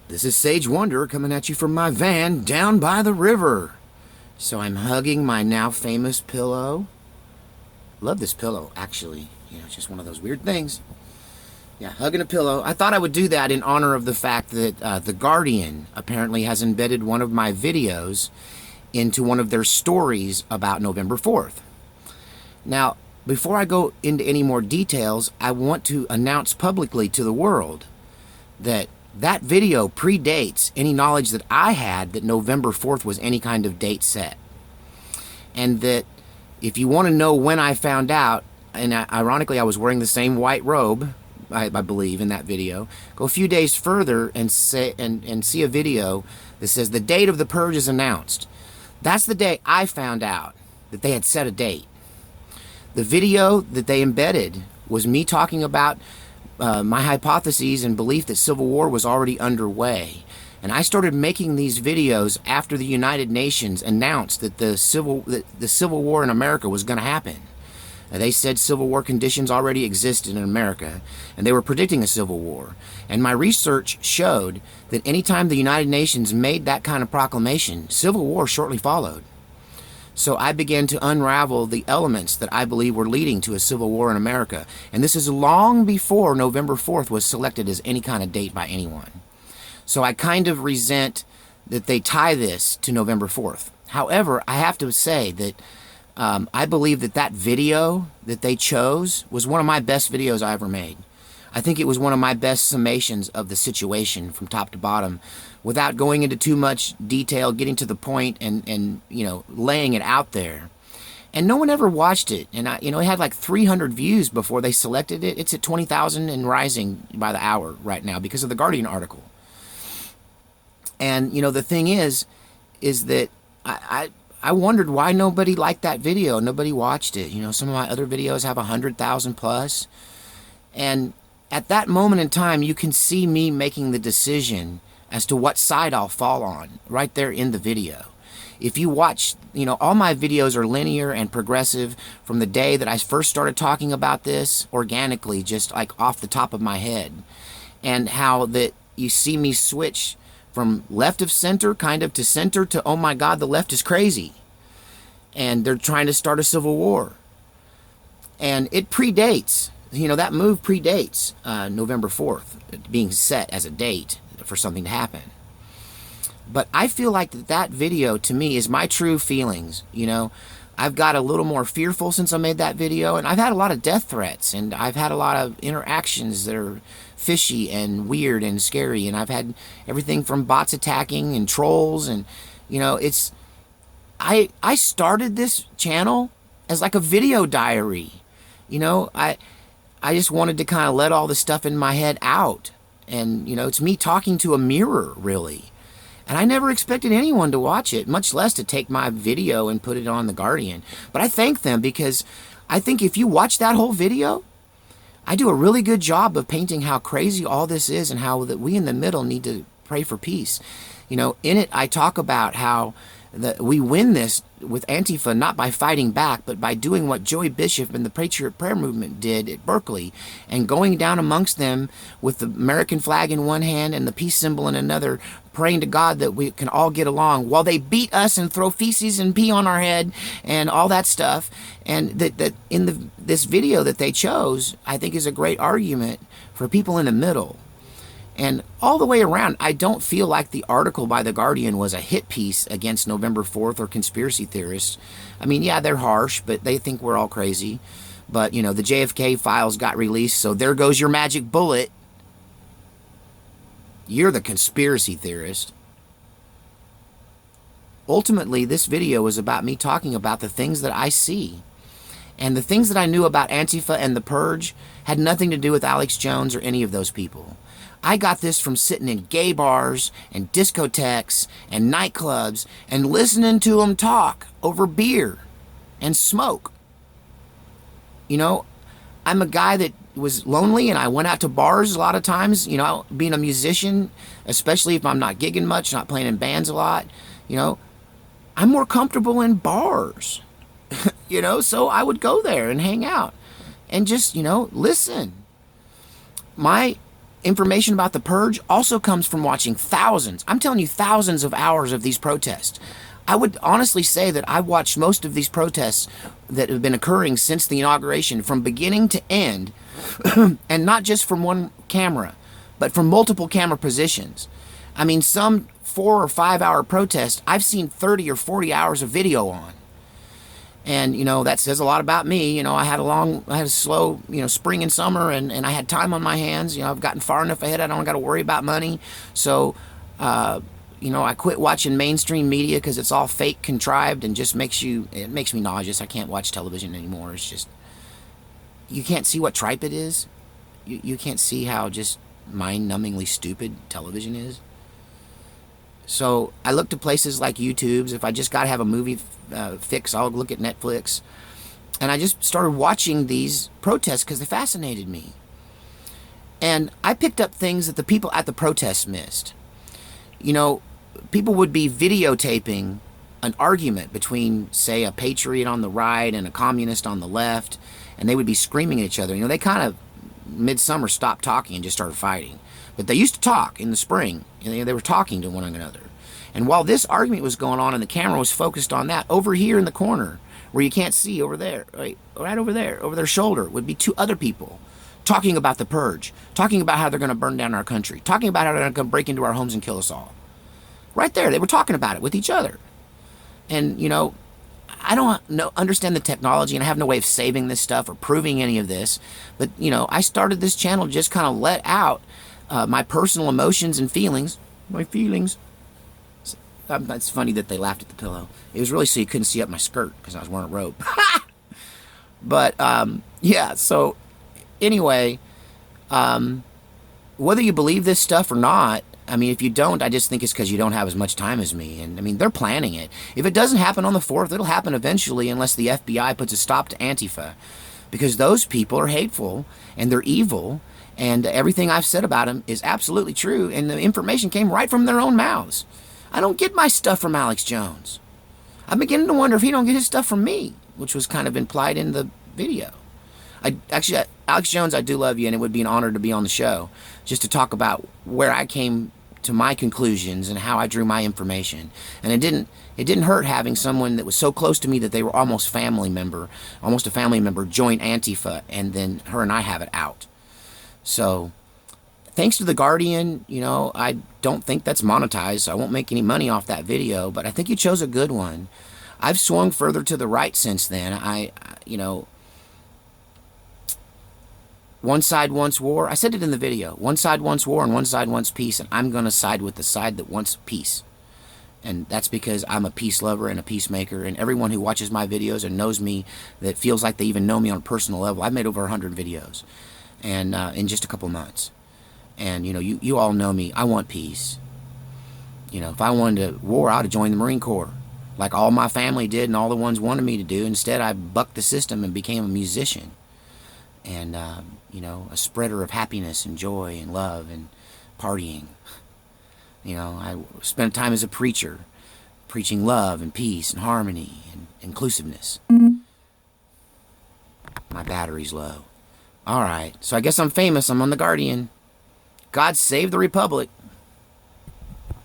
This is Sage Wanderer coming at you from my van down by the river. So I'm hugging my now famous pillow. Love this pillow, actually. You know, it's just one of those weird things. Yeah, hugging a pillow. I thought I would do that in honor of the fact that The Guardian apparently has embedded one of my videos into one of their stories about November 4th. Now, before I go into any more details, I want to announce publicly to the world that that video predates any knowledge that I had that November 4th was any kind of date set. And that if you want to know when I found out, and ironically I was wearing the same white robe, I believe, in that video, go a few days further and see a video that says the date of the purge is announced. That's the day I found out that they had set a date. The video that they embedded was me talking about my hypotheses and belief that civil war was already underway. And I started making these videos after the United Nations announced that the civil war in America was going to happen. They said civil war conditions already existed in America, and they were predicting a civil war. And my research showed that anytime the United Nations made that kind of proclamation, civil war shortly followed. So I began to unravel the elements that I believe were leading to a civil war in America. And this is long before November 4th was selected as any kind of date by anyone. So I kind of resent that they tie this to November 4th. However, I have to say that I believe that that video that they chose was one of my best videos I ever made. I think it was one of my best summations of the situation from top to bottom, without going into too much detail, getting to the point and you know, laying it out there. And no one ever watched it. And it had like 300 views before they selected it. It's at 20,000 and rising by the hour right now because of the Guardian article. And the thing is that I wondered why nobody liked that video. Nobody watched it. Some of my other videos have 100,000 plus. And at that moment in time, you can see me making the decision as to what side I'll fall on right there in the video. If you watch, all my videos are linear and progressive from the day that I first started talking about this organically, just like off the top of my head. And how that you see me switch from left of center, kind of, to center to, oh my God, the left is crazy. And they're trying to start a civil war. And it predates. That move predates November 4th being set as a date for something to happen. But I feel like that video, to me, is my true feelings. I've got a little more fearful since I made that video, and I've had a lot of death threats, and I've had a lot of interactions that are fishy and weird and scary, and I've had everything from bots attacking and trolls, and I started this channel as like a video diary. I just wanted to kind of let all the stuff in my head out. And, it's me talking to a mirror, really. And I never expected anyone to watch it, much less to take my video and put it on The Guardian. But I thank them, because I think if you watch that whole video, I do a really good job of painting how crazy all this is and how that we in the middle need to pray for peace. In it, I talk about how we win this with Antifa not by fighting back, but by doing what Joey Bishop and the Patriot Prayer Movement did at Berkeley, and going down amongst them with the American flag in one hand and the peace symbol in another, praying to God that we can all get along, while they beat us and throw feces and pee on our head and all that stuff. And that in this video that they chose, I think is a great argument for people in the middle. And all the way around, I don't feel like the article by The Guardian was a hit piece against November 4th or conspiracy theorists. I mean, yeah, they're harsh, but they think we're all crazy. But, the JFK files got released, so there goes your magic bullet. You're the conspiracy theorist. Ultimately, this video is about me talking about the things that I see. And the things that I knew about Antifa and the Purge had nothing to do with Alex Jones or any of those people. I got this from sitting in gay bars and discotheques and nightclubs and listening to them talk over beer and smoke. I'm a guy that was lonely, and I went out to bars a lot of times, being a musician, especially if I'm not gigging much, not playing in bands a lot, I'm more comfortable in bars, so I would go there and hang out and just, listen. My information about the purge also comes from watching thousands, I'm telling you, thousands of hours of these protests. I would honestly say that I watched most of these protests that have been occurring since the inauguration from beginning to end, and not just from one camera, but from multiple camera positions. I mean, some 4 or 5 hour protests, I've seen 30 or 40 hours of video on. And, you know, that says a lot about me. You know, I had a slow, you know, spring and summer, and I had time on my hands. You know, I've gotten far enough ahead, I don't got to worry about money. So, you know, I quit watching mainstream media because it's all fake, contrived, and just it makes me nauseous. I can't watch television anymore. It's just, you can't see what tripe it is. You can't see how just mind-numbingly stupid television is. So I look to places like YouTube's. If I just got to have a movie fix, I'll look at Netflix. And I just started watching these protests because they fascinated me. And I picked up things that the people at the protests missed. You know, people would be videotaping an argument between, say, a patriot on the right and a communist on the left, and they would be screaming at each other. You know, they kind of midsummer stopped talking and just started fighting. But they used to talk in the spring, and they were talking to one another. And while this argument was going on and the camera was focused on that, over here in the corner, where you can't see over there, right over there, over their shoulder, would be 2 other people talking about the purge, talking about how they're going to burn down our country, talking about how they're going to break into our homes and kill us all. Right there, they were talking about it with each other. And, you know, I don't understand the technology, and I have no way of saving this stuff or proving any of this. But, you know, I started this channel to just kind of let out my personal emotions and feelings. My feelings. It's funny that they laughed at the pillow. It was really so you couldn't see up my skirt because I was wearing a robe. But, yeah, so anyway, whether you believe this stuff or not, I mean, if you don't, I just think it's because you don't have as much time as me. And, I mean, they're planning it. If it doesn't happen on the 4th, it'll happen eventually unless the FBI puts a stop to Antifa. Because those people are hateful, and they're evil, and everything I've said about them is absolutely true, and the information came right from their own mouths. I don't get my stuff from Alex Jones. I'm beginning to wonder if he don't get his stuff from me, which was kind of implied in the video. Actually, Alex Jones, I do love you, and it would be an honor to be on the show, just to talk about where I came to my conclusions and how I drew my information. And it didn't hurt having someone that was so close to me that they were almost a family member, join Antifa, and then her and I have it out. So, thanks to The Guardian, you know, I don't think that's monetized, so I won't make any money off that video, but I think you chose a good one. I've swung further to the right since then. You know, one side wants war. I said it in the video. One side wants war and one side wants peace, and I'm going to side with the side that wants peace. And that's because I'm a peace lover and a peacemaker, and everyone who watches my videos and knows me, that feels like they even know me on a personal level. I've made over 100 videos, and in just a couple months. And, you know, you all know me. I want peace. You know, if I wanted to war, I would have joined the Marine Corps, like all my family did and all the ones wanted me to do. Instead, I bucked the system and became a musician. And, you know, a spreader of happiness and joy and love and partying. You know, I spent time as a preacher, preaching love and peace and harmony and inclusiveness. My battery's low. All right, so I guess I'm famous. I'm on The Guardian. God save the Republic.